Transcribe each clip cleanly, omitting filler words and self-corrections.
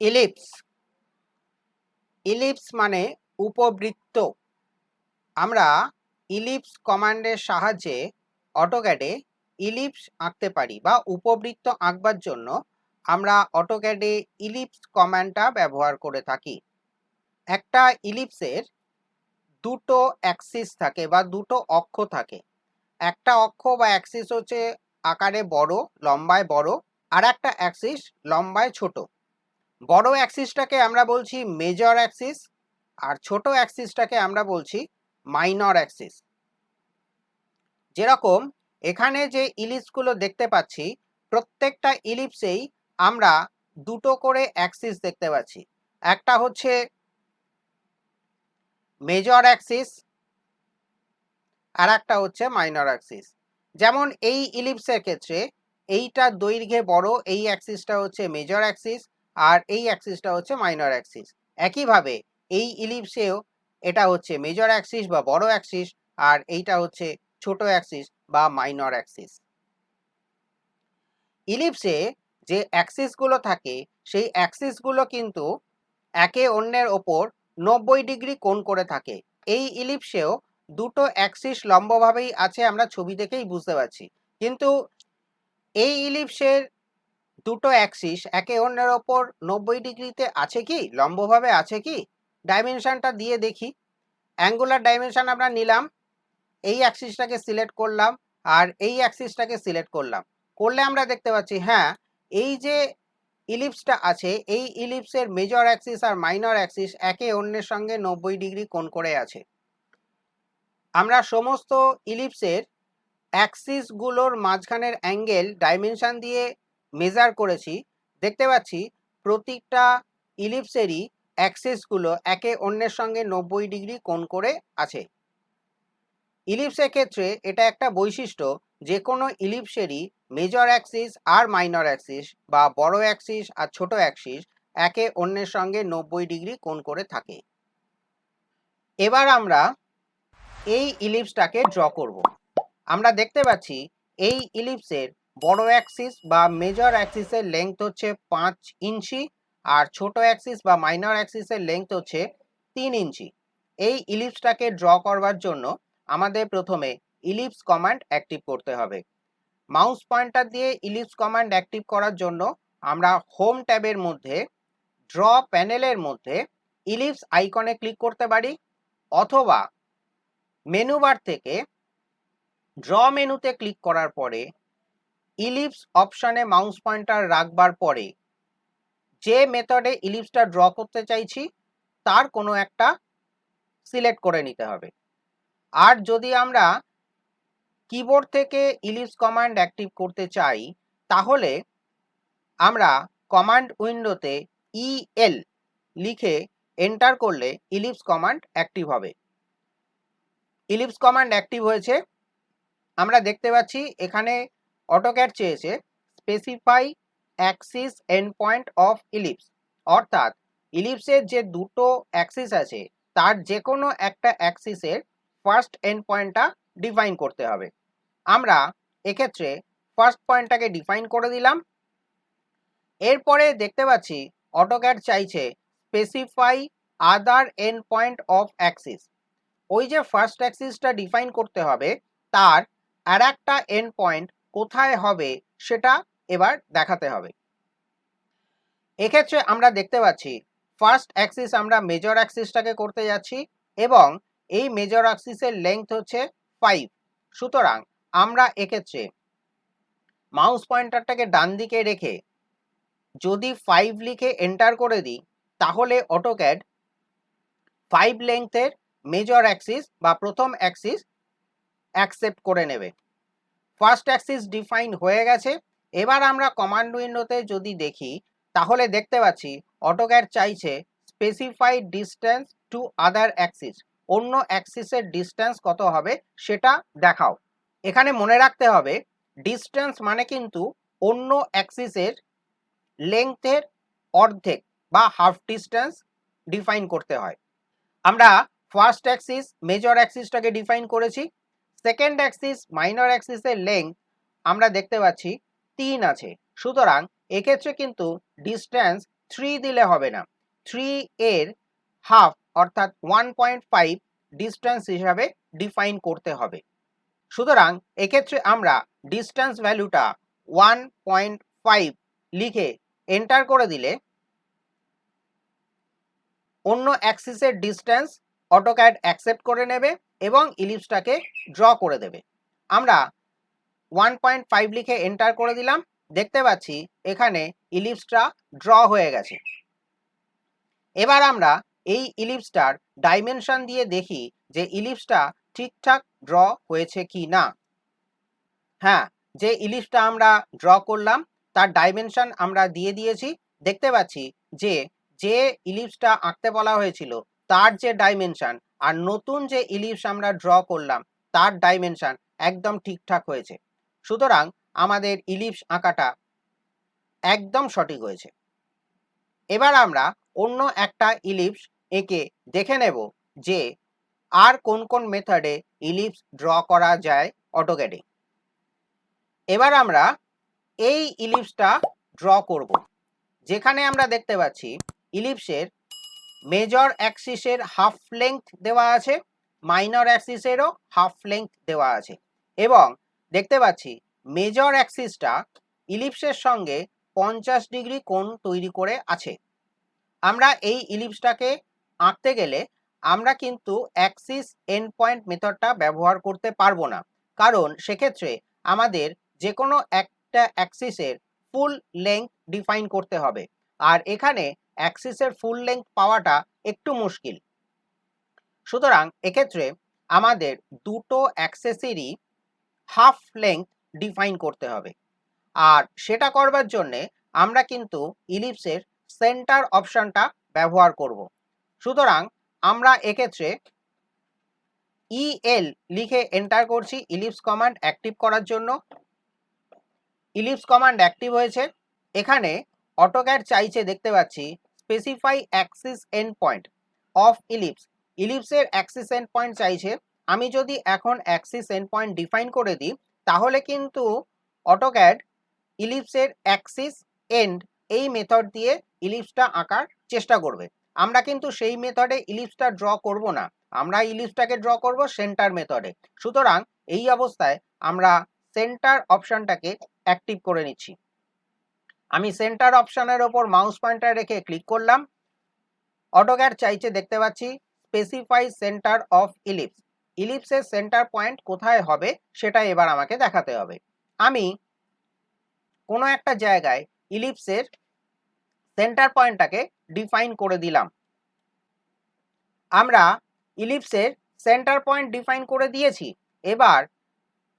Ellipse ellipse মানে উপবৃত্ত। আমরা ইলিপস কমান্ডের সাহায্যে অটোক্যাডে ইলিপস আঁকতে পারি বা উপবৃত্ত আঁকবার জন্য আমরা অটোক্যাডে ইলিপস কমান্ডটা ব্যবহার করে থাকি। একটা ইলিপসের দুটো অ্যাক্সিস থাকে বা দুটো অক্ষ থাকে। একটা অক্ষ বা অ্যাক্সিস হচ্ছে আকারে বড়, লম্বায় বড়, আর একটা অ্যাক্সিস লম্বায় ছোট। বড় অ্যাক্সিসটাকে আমরা বলছি মেজর অ্যাক্সিস, আর ছোট অ্যাক্সিসটাকে আমরা বলছি মাইনর অ্যাক্সিস। যেরকম এখানে যে ইলিপসগুলো দেখতে পাচ্ছি, প্রত্যেকটা ইলিপসেই আমরা দুটো করে অ্যাক্সিস দেখতে পাচ্ছি। একটা হচ্ছে মেজর অ্যাক্সিস আর একটা হচ্ছে মাইনর অ্যাক্সিস। যেমন এই ইলিপসের ক্ষেত্রে এইটা দৈর্ঘ্যে বড়, এই অ্যাক্সিসটা হচ্ছে মেজর অ্যাক্সিস আর এই অ্যাক্সিসটা হচ্ছে মাইনর অ্যাক্সিস। একইভাবে এই ইলিপসেও এটা হচ্ছে মেজর অ্যাক্সিস বা বড় অ্যাক্সিস আর এইটা হচ্ছে ছোট অ্যাক্সিস বা মাইনর অ্যাক্সিস। ইলিপসে যে অ্যাক্সিসগুলো থাকে সেই অ্যাক্সিসগুলো কিন্তু একে অন্যের ওপর 90 ডিগ্রি কোণ করে থাকে। এই ইলিপসেও দুটো অ্যাক্সিস লম্বভাবেই আছে, আমরা ছবি দেখেই বুঝতে পারছি। কিন্তু এই ইলিপসের দুটো অ্যাক্সিস একে অন্যের ওপর 90 ডিগ্রিতে আছে কি, লম্বভাবে আছে কি? ডাইমেনশনটা দিয়ে দেখি। অ্যাঙ্গুলার ডাইমেনশন আমরা নিলাম, এই অ্যাক্সিসটাকে সিলেক্ট করলাম আর এই অ্যাক্সিসটাকে সিলেক্ট করলাম। করলে আমরা দেখতে পাচ্ছি হ্যাঁ, এই যে ইলিপসটা আছে এই ইলিপসের মেজর অ্যাক্সিস আর মাইনর অ্যাক্সিস একে অন্যের সঙ্গে 90 ডিগ্রি কোণ করে আছে। আমরা সমস্ত ইলিপসের অ্যাক্সিসগুলোর মাঝখানের অ্যাঙ্গেল ডাইমেনশন দিয়ে মেজার করেছি। দেখতে পাচ্ছি প্রতিটা ইলিপসেরই অ্যাক্সিসগুলো একে অন্যের সঙ্গে 90 ডিগ্রি কোণ করে আছে। ইলিপসের ক্ষেত্রে এটা একটা বৈশিষ্ট্য, যে কোনো ইলিপসেরই মেজর অ্যাক্সিস আর মাইনর অ্যাক্সিস বা বড় অ্যাক্সিস আর ছোট অ্যাক্সিস একে অন্যের সঙ্গে 90 ডিগ্রি কোণ করে থাকে। এবার আমরা এই ইলিপসটাকে ড্র করব। আমরা দেখতে পাচ্ছি এই ইলিপসের বড় অ্যাক্সিস বা মেজর অ্যাক্সিসের লেংথ হচ্ছে 5 ইঞ্চি আর ছোট অ্যাক্সিস বা মাইনর অ্যাক্সিসের লেংথ হচ্ছে 3 ইঞ্চি। এই ইলিপসটাকে ড্র করবার জন্য আমাদের প্রথমে ইলিপস কমান্ড অ্যাক্টিভ করতে হবে। মাউস পয়েন্টার দিয়ে ইলিপস কমান্ড অ্যাক্টিভ করার জন্য আমরা হোম ট্যাবের মধ্যে ড্র প্যানেলের মধ্যে ইলিপস আইকনে ক্লিক করতে পারি, অথবা মেনু বার থেকে ড্র মেনুতে ক্লিক করার পরে ইলিপস অপশনে মাউস পয়েন্টার রাখবার পরে যে মেথডে ইলিপসটা ড্র করতে চাইছি তার কোনো একটা সিলেক্ট করে নিতে হবে। আর যদি আমরা কিবোর্ড থেকে ইলিপস কমান্ড অ্যাক্টিভ করতে চাই তাহলে আমরা কমান্ড উইন্ডোতে EL লিখে এন্টার করলে ইলিপস কমান্ড অ্যাক্টিভ হবে। ইলিপস কমান্ড অ্যাক্টিভ হয়েছে। আমরা দেখতে পাচ্ছি এখানে অটোক্যাড চেয়েছে specify axis end point of ellipse, অর্থাৎ ইলিপসের যে দুটো অ্যাক্সিস আছে তার যে কোনো একটা অ্যাক্সিসের ফার্স্ট এন্ড পয়েন্টটা ডিফাইন করতে হবে। আমরা এক্ষেত্রে ফার্স্ট পয়েন্টটাকে ডিফাইন করে দিলাম। এরপরে দেখতে পাচ্ছি অটোক্যাড চাইছে specify other and point of Axis. ওই যে ফার্স্ট অ্যাক্সিসটা ডিফাইন করতে হবে তার আর একটা এন্ড পয়েন্ট কোথায় হবে সেটা এবার দেখাতে হবে। এক্ষেত্রে আমরা দেখতে পাচ্ছি ফার্স্ট অ্যাক্সিস আমরা মেজর অ্যাক্সিসটাকে করতে যাচ্ছি এবং এই মেজর অ্যাক্সিসের লেংথ হচ্ছে 5। সুতরাং আমরা এক্ষেত্রে মাউস পয়েন্টারটাকে ডান দিকে রেখে যদি 5 লিখে এন্টার করে দিই তাহলে অটোক্যাড 5 লেংথের মেজর অ্যাক্সিস বা প্রথম অ্যাক্সিস অ্যাকসেপ্ট করে নেবে। ফার্স্ট অ্যাক্সিস ডিফাইন হয়ে গেছে। এবার আমরা কমান্ড উইন্ডোতে যদি দেখি তাহলে দেখতে পাচ্ছি অটোক্যাড চাইছে specify distance to other Axis, অন্য অ্যাক্সিসের ডিস্টেন্স কত হবে সেটা দেখাও। এখানে মনে রাখতে হবে ডিস্টেন্স মানে কিন্তু অন্য অ্যাক্সিসের লেংথের অর্ধেক বা হাফ ডিস্টেন্স ডিফাইন করতে হয়। আমরা ফার্স্ট অ্যাক্সিস মেজর অ্যাক্সিসটাকে ডিফাইন করেছি। সেকেন্ড অ্যাক্সিস মাইনর অ্যাক্সিসের লেংথ আমরা দেখতে পাচ্ছি 3 আছে। সুতরাং এক্ষেত্রে কিন্তু ডিস্টেন্স 3 দিলে হবে না, 3 এর হাফ অর্থাৎ 1.5 ডিস্টেন্স হিসাবে ডিফাইন করতে হবে। সুতরাং এক্ষেত্রে আমরা ডিস্টেন্স ভ্যালুটা 1.5 লিখে এন্টার করে দিলে অন্য অ্যাক্সিসের ডিস্টেন্স অটোক্যাড অ্যাকসেপ্ট করে নেবে এবং ইলিপসটাকে ড্র করে দেবে। আমরা 1.5 লিখে এন্টার করে দিলাম, দেখতে পাচ্ছি এখানে ইলিপসটা ড্র হয়ে গেছে। এবার আমরা এই ইলিপসটার ডাইমেনশন দিয়ে দেখি যে ইলিপসটা ঠিকঠাক ড্র হয়েছে কি না। হ্যাঁ, যে ইলিপসটা আমরা ড্র করলাম তার ডাইমেনশন আমরা দিয়ে দিয়েছি। দেখতে পাচ্ছি যে যে ইলিপসটা আঁকতে বলা হয়েছিল তার যে ডাইমেনশন আর নতুন যে ইলিপস আমরা ড্র করলাম তার ডাইমেনশন একদম ঠিকঠাক হয়েছে। সুতরাং আমাদের ইলিপস আঁকাটা একদম সঠিক হয়েছে। এবার আমরা অন্য একটা ইলিপস এঁকে দেখে নেব যে আর কোন কোন মেথডে ইলিপস ড্র করা যায় অটোক্যাডে। এবার আমরা এই ইলিপসটা ড্র করব, যেখানে আমরা দেখতে পাচ্ছি ইলিপসের মেজর অ্যাক্সিসের হাফ লেংথ দেওয়া আছে, মাইনর অ্যাক্সিসেরও হাফ লেংথ দেওয়া আছে এবং দেখতে পাচ্ছি মেজর অ্যাক্সিসটা ইলিপসের সঙ্গে 50 ডিগ্রি কোণ তৈরি করে আছে। আমরা এই ইলিপসটাকে আঁকতে গেলে আমরা কিন্তু অ্যাক্সিস এন্ড পয়েন্ট মেথডটা ব্যবহার করতে পারবো না, কারণ সেক্ষেত্রে আমাদের যে কোনো একটা অ্যাক্সিসের ফুল লেংথ ডিফাইন করতে হবে, আর এখানে অ্যাক্সিসের ফুল লেংথ পাওয়াটা একটু মুশকিল। সুতরাং এক্ষেত্রে আমাদের দুটো অ্যাক্সেসেরই হাফ লেংথ ডিফাইন করতে হবে, আর সেটা করবার জন্যে আমরা কিন্তু ইলিপসের সেন্টার অপশনটা ব্যবহার করব। সুতরাং আমরা এক্ষেত্রে EL লিখে এন্টার করছি ইলিপস কমান্ড অ্যাক্টিভ করার জন্য। ইলিপস কমান্ড অ্যাক্টিভ হয়েছে। এখানে অটোক্যাড চাইছে, দেখতে পাচ্ছি, specify axis end point of ellipse. ইলিপসের অ্যাক্সিস এন্ড পয়েন্ট চাইছে। আমি যদি এখন অ্যাক্সিস এন্ড পয়েন্ট ডিফাইন করে দিই তাহলে কিন্তু অটোক্যাড ইলিপসের অ্যাক্সিস এন্ড এই মেথড দিয়ে ইলিপসটা আঁকার চেষ্টা করবে। আমরা কিন্তু সেই মেথডে ইলিপসটা ড্র করব না, আমরা ইলিপসটাকে ড্র করব সেন্টার মেথডে। সুতরাং এই অবস্থায় আমরা সেন্টার অপশনটাকে অ্যাক্টিভ করে নিচ্ছি। আমি সেন্টার অপশনের ওপর মাউস পয়েন্টার রেখে ক্লিক করলাম। অটোক্যাড চাইছে, দেখতে পাচ্ছি, স্পেসিফাই সেন্টার অফ ইলিপস। ইলিপসের সেন্টার পয়েন্ট কোথায় হবে সেটা এবার আমাকে দেখাতে হবে। আমি কোনো একটা জায়গায় ইলিপসের সেন্টার পয়েন্টটাকে ডিফাইন করে দিলাম। আমরা ইলিপসের সেন্টার পয়েন্ট ডিফাইন করে দিয়েছি। এবার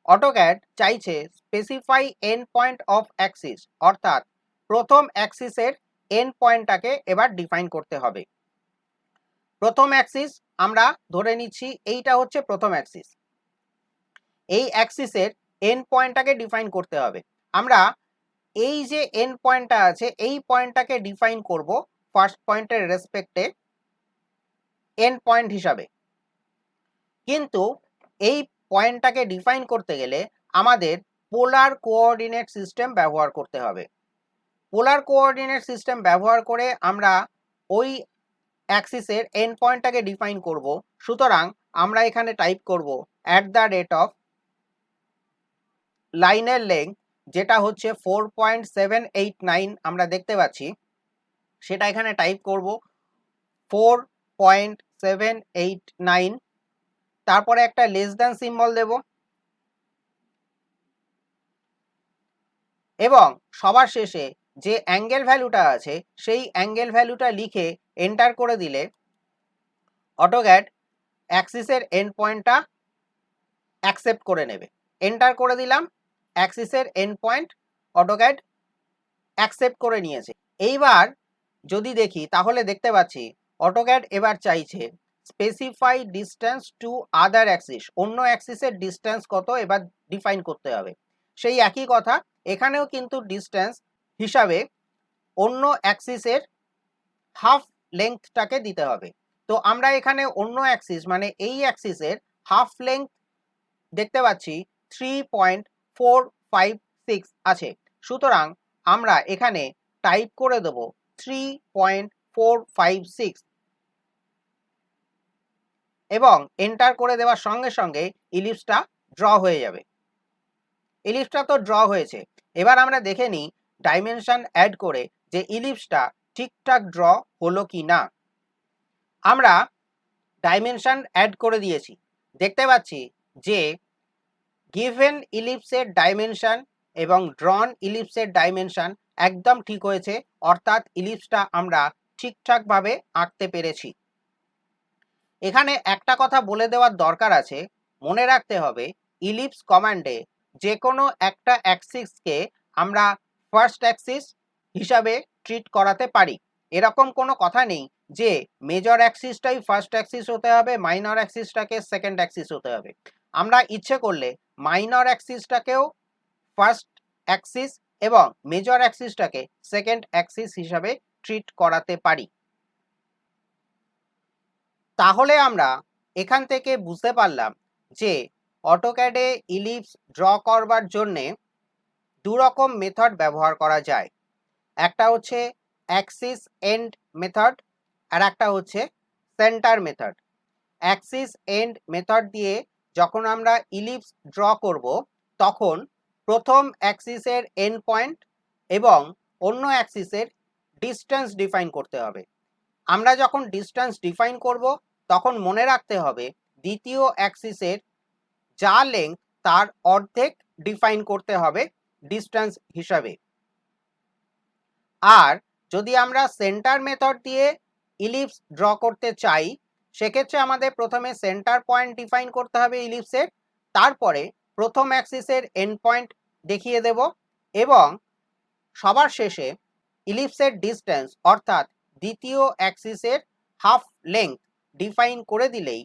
অটোক্যাড চাইছে specify and point of Axis, অর্থাৎ প্রথম অ্যাক্সিসের এন্ড পয়েন্টটাকে এবার ডিফাইন করতে হবে। প্রথম অ্যাক্সিস আমরা ধরে নিচ্ছি এইটা হচ্ছে প্রথম অ্যাক্সিস। এই অ্যাক্সিসের এন্ড পয়েন্টটাকে ডিফাইন করতে হবে। আমরা এই যে এন্ড পয়েন্টটা আছে এই পয়েন্টটাকে ডিফাইন করব ফার্স্ট পয়েন্টের রেসপেক্টে এন্ড পয়েন্ট হিসাবে, কিন্তু এই পয়েন্টটাকে ডিফাইন করতে গেলে আমাদের পোলার কোঅর্ডিনেট সিস্টেম ব্যবহার করতে হবে। পোলার কোঅর্ডিনেট সিস্টেম ব্যবহার করে আমরা ওই অ্যাক্সিসের এন্ড পয়েন্টটাকে ডিফাইন করব। সুতরাং আমরা এখানে টাইপ করব @ লাইনের লেংথ, যেটা হচ্ছে 4.789 আমরা দেখতে পাচ্ছি, সেটা এখানে টাইপ করব 4.789, তারপরে একটা লেস দ্যান সিম্বল দেব এবং সবার শেষে যে অ্যাঙ্গেল ভ্যালুটা আছে সেই অ্যাঙ্গেল ভ্যালুটা লিখে এন্টার করে দিলে অটোক্যাড অ্যাক্সিসের এন্ড পয়েন্টটা অ্যাকসেপ্ট করে নেবে। এন্টার করে দিলাম, অ্যাক্সিসের এন্ড পয়েন্ট অটোক্যাড অ্যাকসেপ্ট করে নিয়েছে। এইবার যদি দেখি তাহলে দেখতে পাচ্ছি অটোক্যাড এবার চাইছে specify distance to other Axis, অন্য অ্যাক্সিসের ডিস্টেন্স কত এবার ডিফাইন করতে হবে। সেই একই কথা এখানেও কিন্তু ডিস্টেন্স হিসাবে অন্য অ্যাক্সিসের হাফ লেংথটাকে দিতে হবে। তো আমরা এখানে অন্য অ্যাক্সিস মানে এই অ্যাক্সিসের হাফ লেংথ দেখতে পাচ্ছি 3.456 আছে। সুতরাং আমরা এখানে টাইপ করে দেব 3.456 এবং এন্টার করে দেওয়ার সঙ্গে সঙ্গে ইলিপসটা ড্র হয়ে যাবে। ইলিপসটা তো ড্র হয়েছে, এবার আমরা দেখে নিই ডাইমেনশন অ্যাড করে যে ইলিপসটা ঠিকঠাক ড্র হলো কি না। আমরা ডাইমেনশন অ্যাড করে দিয়েছি, দেখতে পাচ্ছি যে গিভেন ইলিপসের ডাইমেনশন এবং ড্রন ইলিপসের ডাইমেনশন একদম ঠিক হয়েছে, অর্থাৎ ইলিপসটা আমরা ঠিকঠাকভাবে আঁকতে পেরেছি। এখানে একটা কথা বলে দেওয়ার দরকার আছে, মনে রাখতে হবে ইলিপস কমান্ডে যে কোনো একটা অ্যাক্সিসকে আমরা ফার্স্ট অ্যাক্সিস হিসাবে ট্রিট করাতে পারি। এরকম কোনো কথা নেই যে মেজর অ্যাক্সিসটাই ফার্স্ট অ্যাক্সিস হতে হবে, মাইনর অ্যাক্সিসটাকে সেকেন্ড অ্যাক্সিস হতে হবে। আমরা ইচ্ছে করলে মাইনর অ্যাক্সিসটাকেও ফার্স্ট অ্যাক্সিস এবং মেজর অ্যাক্সিসটাকে সেকেন্ড অ্যাক্সিস হিসাবে ট্রিট করাতে পারি। তাহলে আমরা এখান থেকে বুঝতে পারলাম যে অটোক্যাডে ইলিপস ড্র করবার জন্যে দু রকম মেথড ব্যবহার করা যায়। একটা হচ্ছে অ্যাক্সিস এন্ড মেথড আর একটা হচ্ছে centre method. Axis and method দিয়ে যখন আমরা ইলিপস ড্র করব তখন প্রথম অ্যাক্সিসের এন্ড পয়েন্ট এবং অন্য অ্যাক্সিসের ডিস্টেন্স ডিফাইন করতে হবে। আমরা যখন ডিস্টেন্স ডিফাইন করব তখন মনে রাখতে হবে দ্বিতীয় অ্যাক্সিসের যা লেন্থ তার অর্ধেক ডিফাইন করতে হবে ডিস্টেন্স হিসাবে। আর যদি আমরা সেন্টার মেথড দিয়ে ইলিপস ড্র করতে চাই সেক্ষেত্রে আমাদের প্রথমে সেন্টার পয়েন্ট ডিফাইন করতে হবে ইলিপসের, তারপরে প্রথম অ্যাক্সিসের এন্ড পয়েন্ট দেখিয়ে দেব এবং সবার শেষে ইলিপসের ডিস্টেন্স অর্থাৎ দ্বিতীয় অ্যাক্সিসের হাফ লেন্থ ডিফাইন করে দিলেই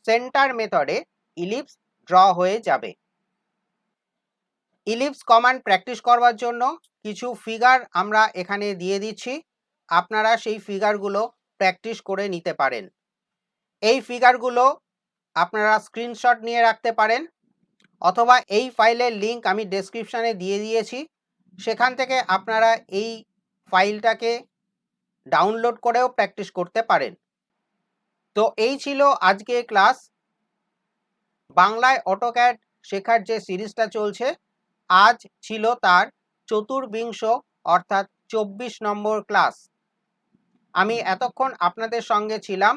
সেন্টার মেথডে ইলিপস ড্র হয়ে যাবে। ইলিপস কমান্ড প্র্যাকটিস করবার জন্য কিছু ফিগার আমরা এখানে দিয়ে দিচ্ছি, আপনারা সেই ফিগারগুলো প্র্যাকটিস করে নিতে পারেন। এই ফিগারগুলো আপনারা স্ক্রিনশট নিয়ে রাখতে পারেন অথবা এই ফাইলের লিঙ্ক আমি ডেসক্রিপশানে দিয়ে দিয়েছি, সেখান থেকে আপনারা এই ফাইলটাকে ডাউনলোড করেও প্র্যাকটিস করতে পারেন। তো এই ছিল আজকে ক্লাস। বাংলায় অটোক্যাড শেখার যে সিরিজটা চলছে আজ ছিল তার ৪র্বিংশ অর্থাৎ ২৪ নম্বর ক্লাস। আমি এতক্ষণ আপনাদের সঙ্গে ছিলাম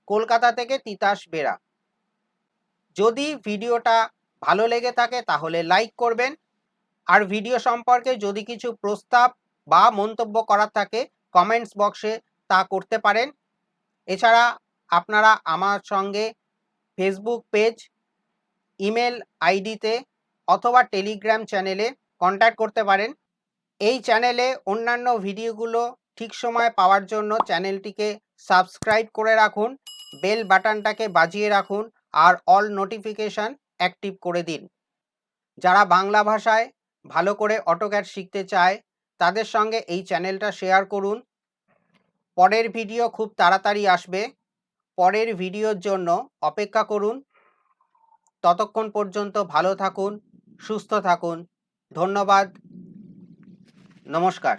কলকাতা থেকে তিতাস বেরা। যদি ভিডিওটা ভালো লেগে থাকে তাহলে লাইক করবেন, আর ভিডিও সম্পর্কে যদি কিছু প্রস্তাব বা মন্তব্য করার থাকে কমেন্টস বক্সে তা করতে পারেন। এছাড়া আপনারা আমার সঙ্গে ফেসবুক পেজ, ইমেল আইডিতে অথবা টেলিগ্রাম চ্যানেলে কন্ট্যাক্ট করতে পারেন। এই চ্যানেলে অন্যান্য ভিডিওগুলো ঠিক সময় পাওয়ার জন্য চ্যানেলটিকে সাবস্ক্রাইব করে রাখুন, বেল বাটনটাকে বাজিয়ে রাখুন আর অল নোটিফিকেশান অ্যাক্টিভ করে দিন। যারা বাংলা ভাষায় ভালো করে অটোক্যাড শিখতে চায় তাদের সঙ্গে এই চ্যানেলটা শেয়ার করুন। পরের ভিডিও খুব তাড়াতাড়ি আসবে, পরের ভিডিওর জন্য অপেক্ষা করুন। ততক্ষণ পর্যন্ত ভালো থাকুন, সুস্থ থাকুন। ধন্যবাদ, নমস্কার।